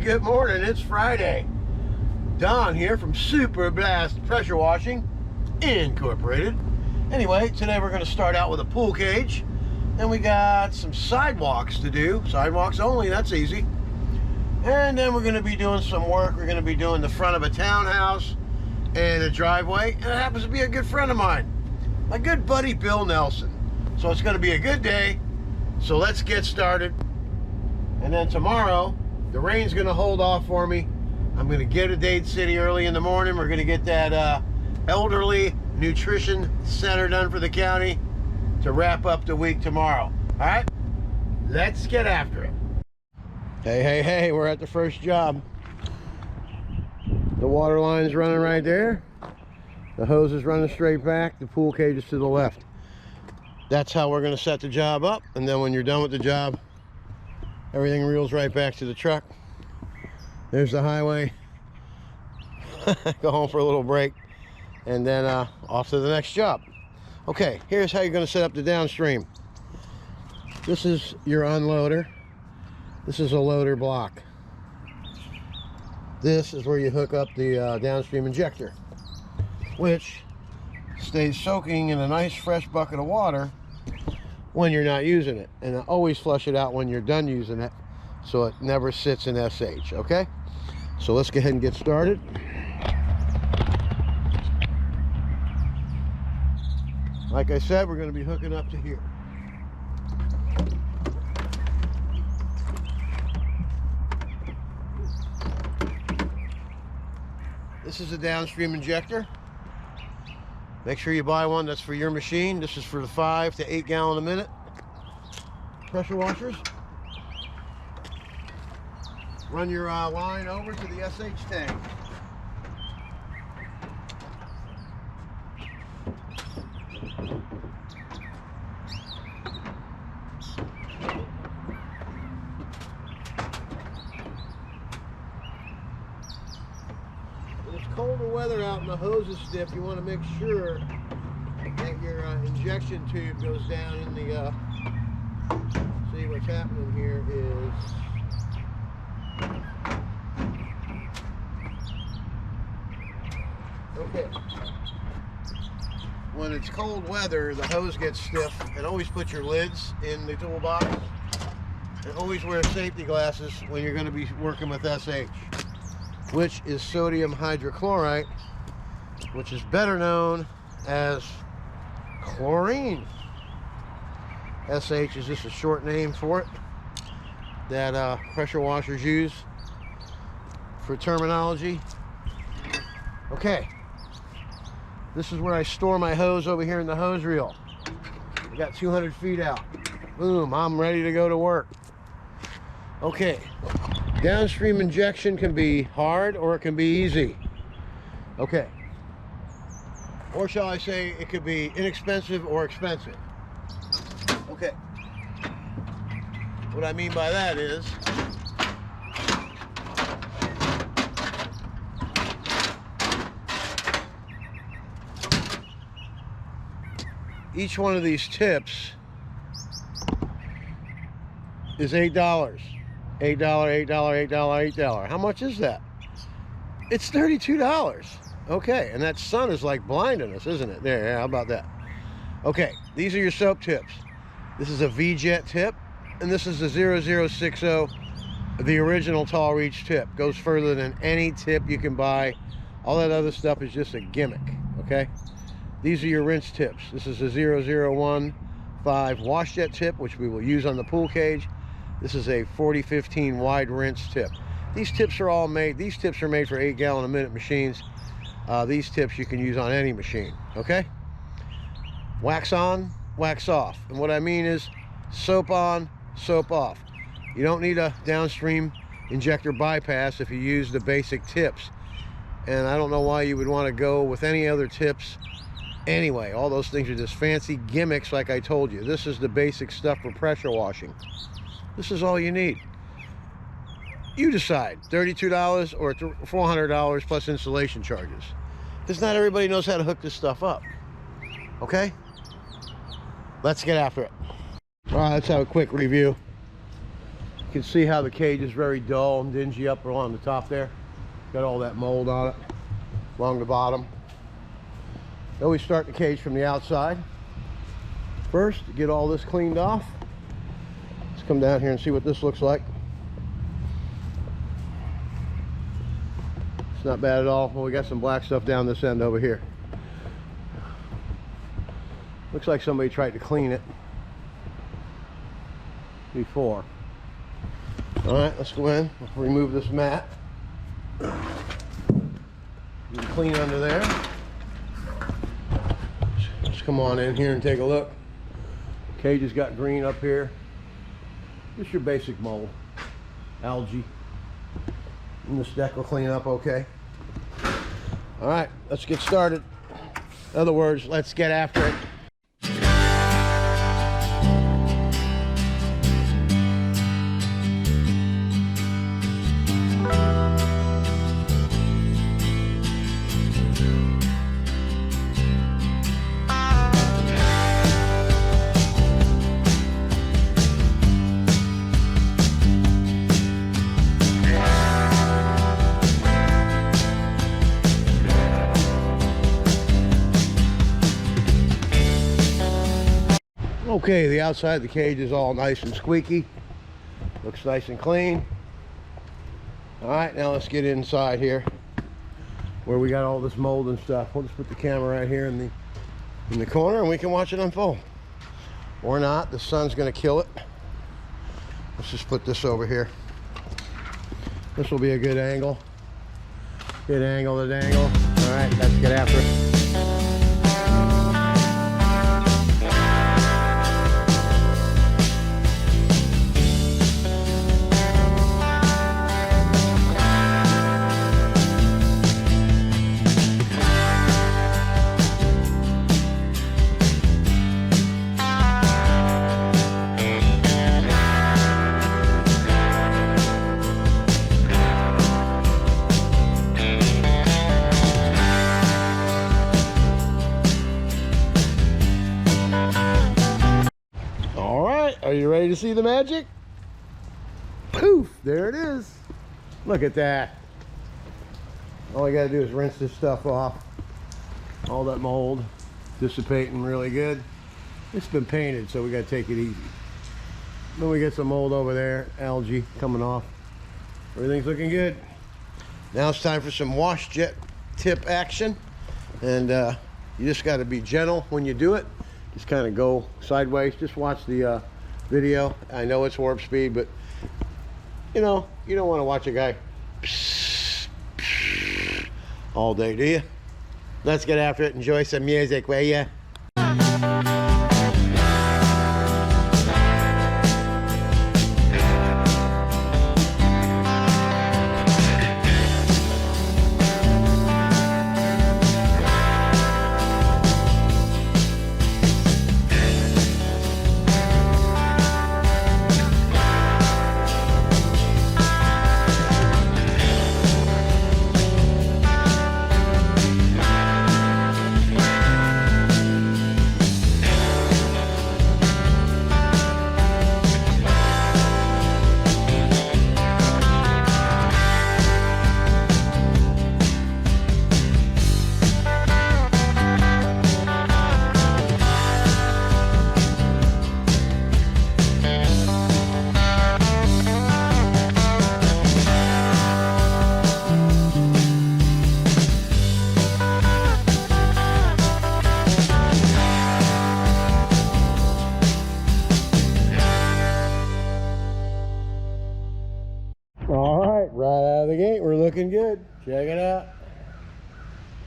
good morning. It's Friday. Don here from Super Blast Pressure Washing Incorporated. Anyway, today we're going to start out with a pool cage. Then we got some sidewalks to do. Sidewalks only, that's easy. And then we're going to be doing some work. We're going to be doing the front of a townhouse and a driveway. And it happens to be a good friend of mine, my good buddy Bill Nelson. So it's going to be a good day. So let's get started. And then tomorrow, the rain's going to hold off for me. I'm going to get to Dade City early in the morning. We're going to get that elderly nutrition center done for the county to wrap up the week tomorrow. All right, let's get after it. Hey, we're at the first job. The water line's running right there. The hose is running straight back. The pool cage is to the left. That's how we're going to set the job up. And then when you're done with the job, everything reels right back to the truck. There's the highway. Go home for a little break. And then off to the next job. Okay, here's how you're going to set up the downstream. This is your unloader. This is a loader block. This is where you hook up the downstream injector, which stays soaking in a nice fresh bucket of water when you're not using it. And always flush it out when you're done using it, so it never sits in SH, okay? So let's go ahead and get started. Like I said, we're going to be hooking up to here. This is a downstream injector. Make sure you buy one that's for your machine. This is for the 5 to 8 gallon a minute pressure washers. Run your line over to the SH tank. When it's colder weather out and the hose is stiff, you want to make sure that your injection tube goes down in the see what's happening here is okay. When it's cold weather, the hose gets stiff, and always put your lids in the toolbox, and always wear safety glasses when you're going to be working with SH, which is sodium hydrochloride, which is better known as chlorine. SH is just a short name for it that pressure washers use for terminology. Okay, this is where I store my hose over here in the hose reel. I got 200 feet out. Boom, I'm ready to go to work. Okay, downstream injection can be hard or it can be easy. Okay, or shall I say it could be inexpensive or expensive. Okay, what I mean by that is each one of these tips is $8. $8, $8, $8, $8. How much is that? It's $32. Okay, and that sun is like blinding us, isn't it? There, how about that? Okay, these are your soap tips. This is a V-Jet tip, and this is a 0060, the original Tall Reach tip. Goes further than any tip you can buy. All that other stuff is just a gimmick, okay? These are your rinse tips. This is a 0015 wash jet tip, which we will use on the pool cage. This is a 4015 wide rinse tip. These tips are all made, these tips are made for 8 gallon a minute machines. These tips you can use on any machine, okay? Wax on, wax off. And what I mean is soap on, soap off. You don't need a downstream injector bypass if you use the basic tips. And I don't know why you would want to go with any other tips anyway. All those things are just fancy gimmicks, like I told you. This is the basic stuff for pressure washing. This is all you need. You decide, $32 or $400 plus installation charges. Because not everybody knows how to hook this stuff up. Okay? Let's get after it. All right, let's have a quick review. You can see how the cage is very dull and dingy up along the top there. Got all that mold on it along the bottom. Then we start the cage from the outside. First, to get all this cleaned off, let's come down here and see what this looks like. It's not bad at all. Well, we got some black stuff down this end over here. Looks like somebody tried to clean it before. All right, let's go in, remove this mat. Clean under there. Let's come on in here and take a look. Cage has got green up here. Just your basic mold, algae. And this deck will clean up okay. All right, let's get started. In other words, let's get after it. Okay, the outside of the cage is all nice and squeaky. Looks nice and clean. All right, now let's get inside here where we got all this mold and stuff. We'll just put the camera right here in the corner and we can watch it unfold. Or not, the sun's gonna kill it. Let's just put this over here. This will be a good angle. Good angle to dangle. All right, let's get after it. Are you ready to see the magic? Poof, there it is. Look at that. All I gotta do is rinse this stuff off. All that mold dissipating really good. It's been painted, so we gotta take it easy. Then we get some mold over there, algae coming off. Everything's looking good. Now it's time for some wash jet tip action. And you just gotta be gentle when you do it. Just kind of go sideways. Just watch the video. I know it's warp speed, but you know, you don't want to watch a guy all day, do you? Let's get after it. Enjoy some music, will ya? We're looking good. Check it out.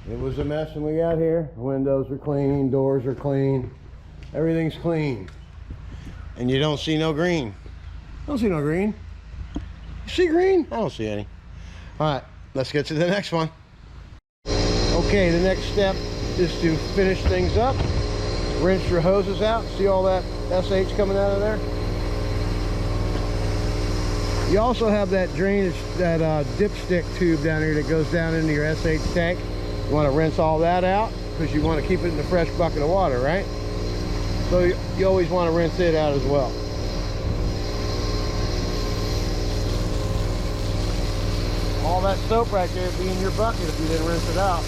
It was a mess when we got here. Windows are clean, doors are clean, everything's clean. And you don't see no green. I don't see no green. You see green? I don't see any. All right, let's get to the next one. Okay, the next step is to finish things up. Rinse your hoses out. See all that SH coming out of there? You also have that drainage, that dipstick tube down here that goes down into your SH tank. You want to rinse all that out because you want to keep it in a fresh bucket of water, right? So you always want to rinse it out as well. that soap right there would be in your bucket if you didn't rinse it out.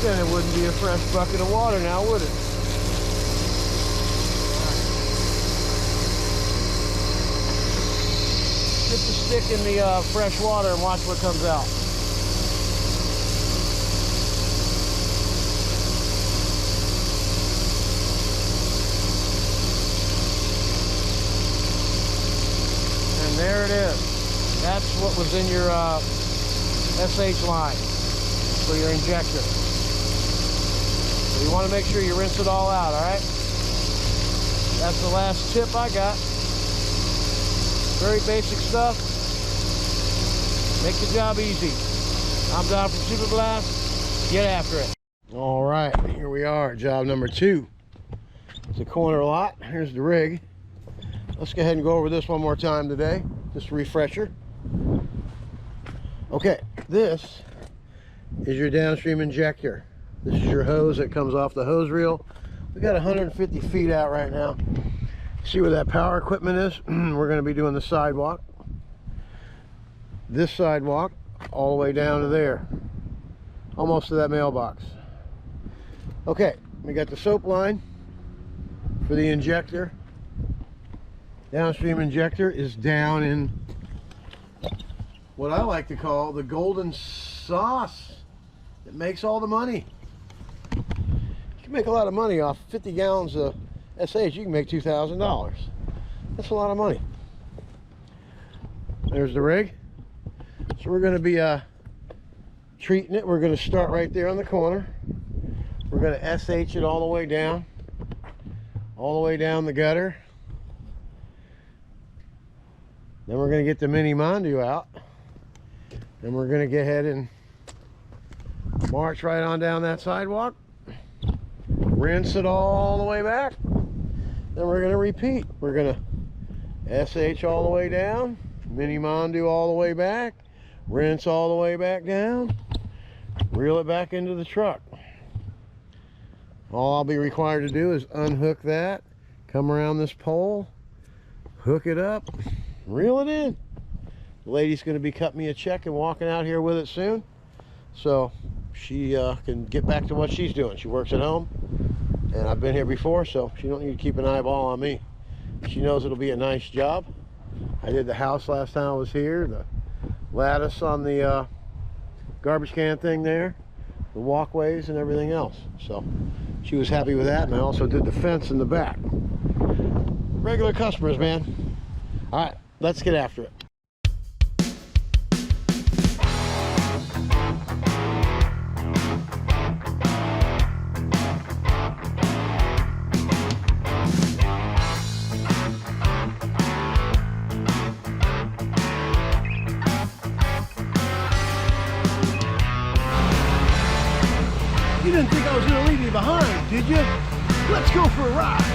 Then it wouldn't be a fresh bucket of water now, would it? Dip the stick in the fresh water and watch what comes out. And there it is. That's what was in your SH line for your injector. So you want to make sure you rinse it all out, all right? That's the last tip I got. Very basic stuff. Make the job easy. I'm Don from Super Blast. Get after it. All right, here we are, job number 2. It's a corner lot. Here's the rig. Let's go ahead and go over this one more time today. Just a refresher. Okay, this is your downstream injector. This is your hose that comes off the hose reel. We got 150 feet out right now. See where that power equipment is? We're going to be doing the sidewalk. This sidewalk all the way down to there. Almost to that mailbox. Okay, we got the soap line for the injector. Downstream injector is down in what I like to call the golden sauce that makes all the money. You can make a lot of money off 50 gallons of SH. You can make $2,000. That's a lot of money. There's the rig. So we're going to be treating it. We're going to start right there on the corner. We're going to SH it all the way down the gutter. Then we're going to get the mini Mondu out. Then we're going to go ahead and march right on down that sidewalk. Rinse it all the way back. Then we're going to repeat. We're going to SH all the way down, mini Mondu all the way back, rinse all the way back down, reel it back into the truck. All I'll be required to do is unhook that, come around this pole, hook it up, reel it in. The lady's going to be cutting me a check and walking out here with it soon, so she can get back to what she's doing. She works at home, and I've been here before, so she don't need to keep an eyeball on me. She knows it'll be a nice job. I did the house last time I was here, the lattice on the garbage can thing there, the walkways and everything else. So she was happy with that, and I also did the fence in the back. Regular customers, man. All right, let's get after it. You didn't think I was going to leave you behind, did you? Let's go for a ride.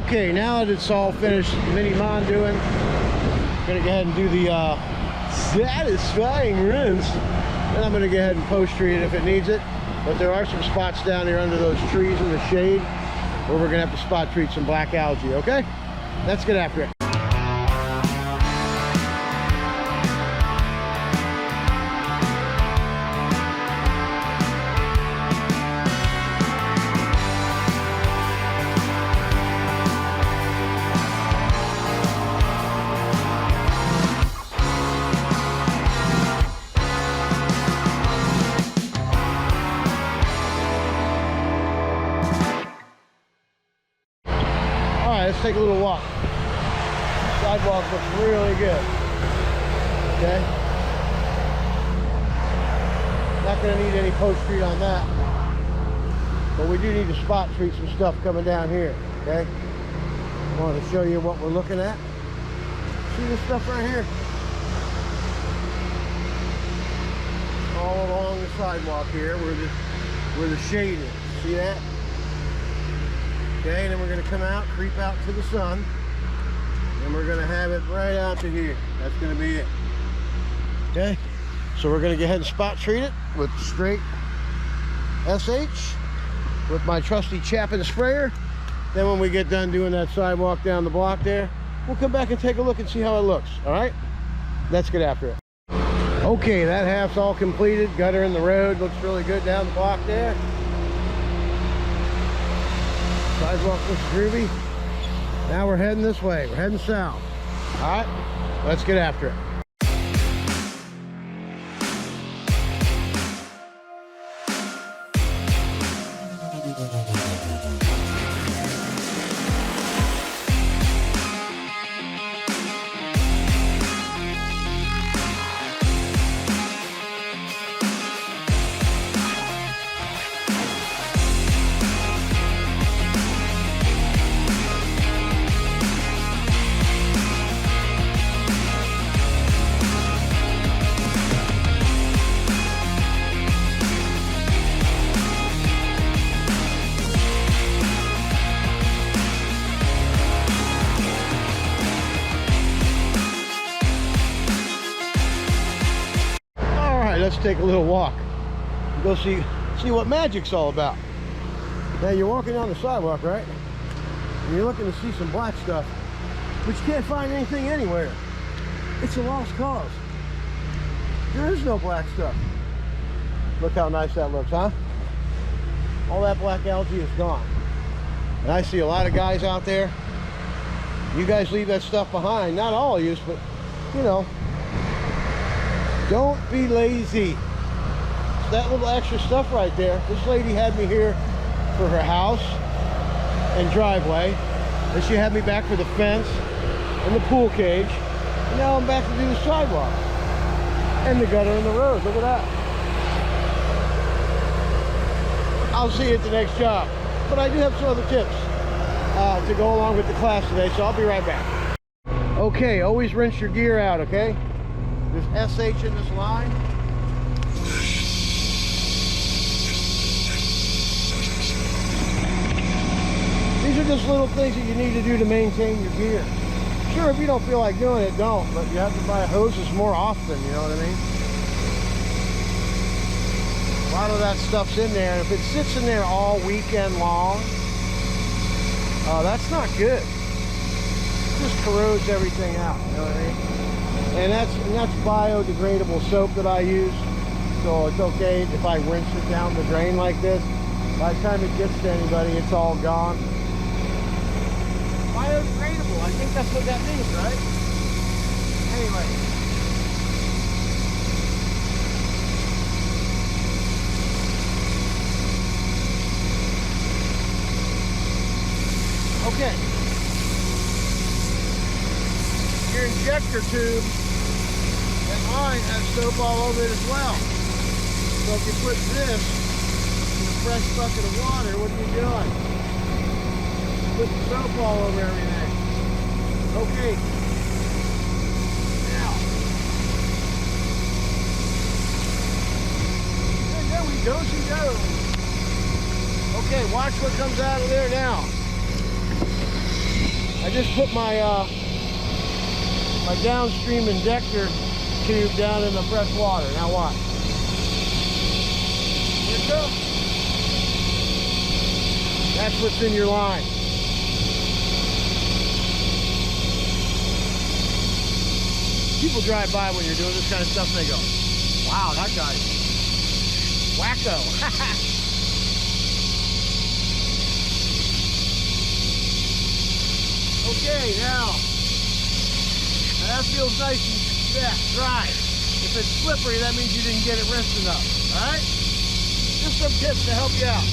Okay, now that it's all finished mini Monduing, I'm gonna go ahead and do the satisfying rinse. Then I'm gonna go ahead and post treat it if it needs it. But there are some spots down here under those trees in the shade where we're gonna have to spot treat some black algae, okay? Let's get after it. Let's take a little walk. Sidewalk looks really good. Okay. Not going to need any post treat on that, but we do need to spot treat some stuff coming down here. Okay. Want to show you what we're looking at. See this stuff right here? All along the sidewalk here where the shade is. See that? Okay, and then we're going to come out, creep out to the sun, and we're going to have it right out to here. That's going to be it. Okay, so we're going to go ahead and spot treat it with straight SH with my trusty Chapin sprayer. Then when we get done doing that sidewalk down the block there, we'll come back and take a look and see how it looks. All right, let's get after it. Okay, that half's all completed. Gutter in the road looks really good down the block there. Sidewalk looks groovy. Now we're heading this way. We're heading south. All right, let's get after it. Let's take a little walk and go see what magic's all about. Now you're walking down the sidewalk, right? And you're looking to see some black stuff, but you can't find anything anywhere. It's a lost cause. There is no black stuff. Look how nice that looks, huh? All that black algae is gone. And I see a lot of guys out there. You guys leave that stuff behind. Not all of you, but you know. Don't be lazy. That little extra stuff right there. This lady had me here for her house and driveway. Then she had me back for the fence and the pool cage. And now I'm back to do the sidewalk and the gutter in the road. Look at that. I'll see you at the next job. But I do have some other tips to go along with the class today, so I'll be right back. Okay, always rinse your gear out, okay? There's SH in this line. These are just little things that you need to do to maintain your gear. Sure, if you don't feel like doing it, don't. But you have to buy hoses more often, you know what I mean? A lot of that stuff's in there, and if it sits in there all weekend long, that's not good. It just corrodes everything out, you know what I mean? And that's biodegradable soap that I use, so it's okay if I rinse it down the drain like this. By the time it gets to anybody, it's all gone. Biodegradable, I think that's what that means, right? Anyway. Okay. Your injector tube and mine has soap all over it as well. So if you put this in a fresh bucket of water, what are you doing? Put the soap all over everything. Okay. Now. There we go, she goes. Okay, watch what comes out of there now. I just put my downstream injector tube down in the fresh water. Now watch. Here it goes. That's what's in your line. People drive by when you're doing this kind of stuff and they go, wow, that guy's wacko. Okay, now that feels nice and dry. If it's slippery, that means you didn't get it rinsed enough. All right? Just some tips to help you out.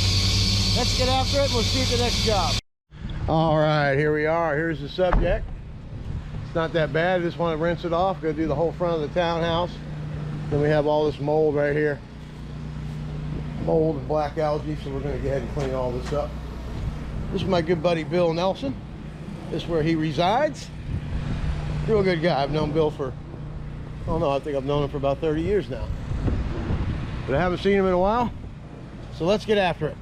Let's get after it and we'll see you at the next job. All right, here we are. Here's the subject. It's not that bad. I just want to rinse it off. Go do the whole front of the townhouse. Then we have all this mold right here. Mold and black algae, so we're going to go ahead and clean all this up. This is my good buddy Bill Nelson. This is where he resides. Real good guy. I've known Bill for, I don't know, I think I've known him for about 30 years now. But I haven't seen him in a while. So let's get after it.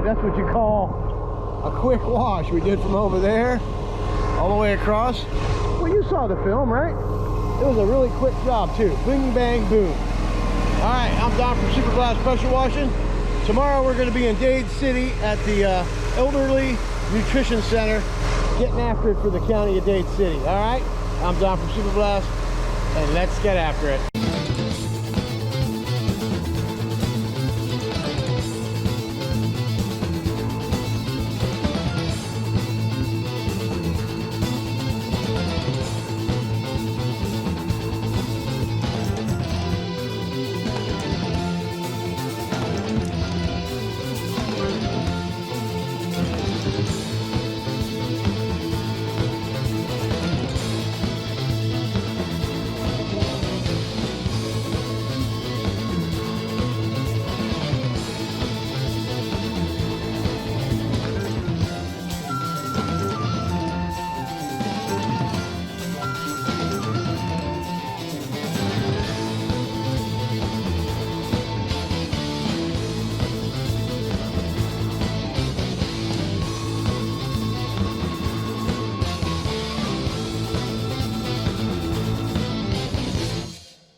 That's what you call a quick wash. We did from over there all the way across. Well, you saw the film, right? It was a really quick job too. Bing, bang, boom. All right, I'm Don from Super Blast Pressure Washing. Tomorrow we're going to be in Dade City at the Elderly Nutrition Center, getting after it for the county of Dade City. All right, I'm Don from Super Blast, and let's get after it.